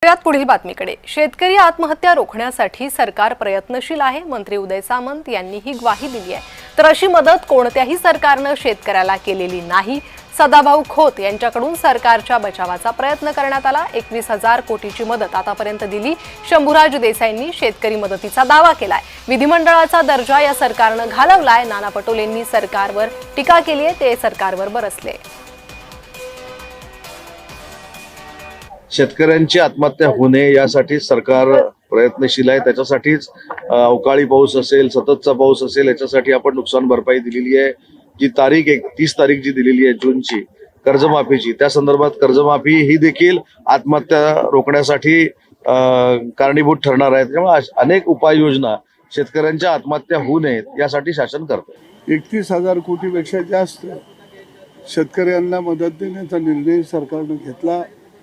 वळूयात पुढील बातमीकडे। शेतकरी आत्महत्या रोखण्यासाठी सरकार प्रयत्नशील आहे, मंत्री उदय सामंत यांनी ही ग्वाही दिली आहे। तर अशी मदत कोणत्याही सरकारने शेतकऱ्याला केलेली नाही। सदाभाऊ खोत यांच्याकडून सरकारच्या बचावाचा प्रयत्न करण्यात आला। 21,000 कोटीची मदत आतापर्यंत दिली। शंभूराज देसाईंनी शेतकरी मदतीचा दावा केलाय। विधिमंडळाचा दर्जा या सरकारने घालवलाय। नाना पटोलेंनी सरकारवर टीका केली आहे, ते सरकारवर बरसले। शेतकऱ्यांची आत्महत्या होऊ नये यासाठी सरकार प्रयत्नशील आहे। त्याच्यासाठीच अवकाळी पाऊस असेल, सततचा पाऊस असेल, याच्यासाठी आपण नुकसान भरपाई दिलेली आहे। जी तारीख 31 तारीख जी दिलेली आहे जूनची कर्जमाफीची, त्या संदर्भात कर्जमाफी ही देखील आत्महत्या रोखण्यासाठी कारणीभूत ठरणार आहे। त्यामुळे अनेक उपाययोजना शेतकऱ्यांच्या आत्महत्या होऊ नयेत यासाठी शासन करते। 31,000 कोटीपेक्षा जास्त शेतकऱ्यांना मदत देण्याचा निर्णय सरकारने घेतला।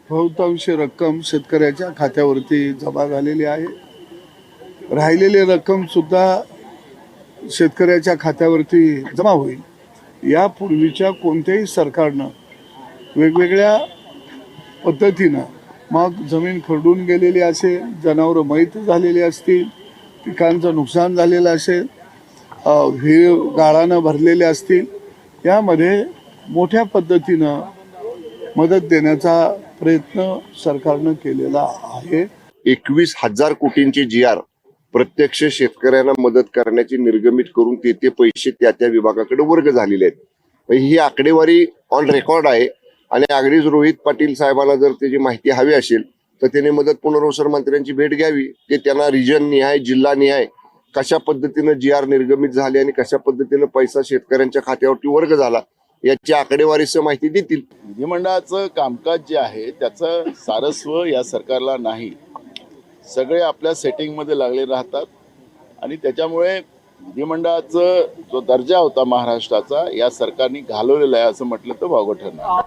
बहुतांश रक्कम शेतकऱ्याच्या खात्यावरती जमा झालेली आहे। राहिलेली रक्कम सुद्धा शेतकऱ्याच्या खात्यावरती जमा होईल। यापूर्वीच्या कोणत्याही सरकारनं वेगवेगळ्या पद्धतीनं मग जमीन खरडून गेलेली असेल, जनावरं मयत झालेली असतील, पिकांचं नुकसान झालेलं असेल, विहीर गाळानं भरलेले असतील, यामध्ये मोठ्या पद्धतीनं मदत देण्याचा प्रयत्न सरकारनं केलेला आहे। 21,000 कोटींची GR प्रत्यक्ष शेतकऱ्यांना मदत करण्याची निर्गमित करून ते पैसे त्या विभागाकडे वर्ग झालेले आहेत। ही आकडेवारी ऑन रेकॉर्ड आहे आणि अगदीच रोहित पाटील साहेबांना जर त्याची माहिती हवी असेल तर त्याने मदत पुनर्वसन मंत्र्यांची भेट घ्यावी। ते त्यांना रिजन निहाय, जिल्हा निहाय कशा पद्धतीनं GR निर्गमित झाले आणि कशा पद्धतीनं पैसा शेतकऱ्यांच्या खात्यावरती वर्ग झाला याची आकडेवारीसह माहिती देतील। विधिमंडळाचं कामकाज जे आहे त्याचं सारस्व या सरकारला नाही। सगळे आपल्या सेटिंगमध्ये लागले राहतात आणि त्याच्यामुळे विधिमंडळाचा जो दर्जा होता महाराष्ट्राचा या सरकारने घालवलेला आहे असं म्हटलं तर वावगं ठरणार।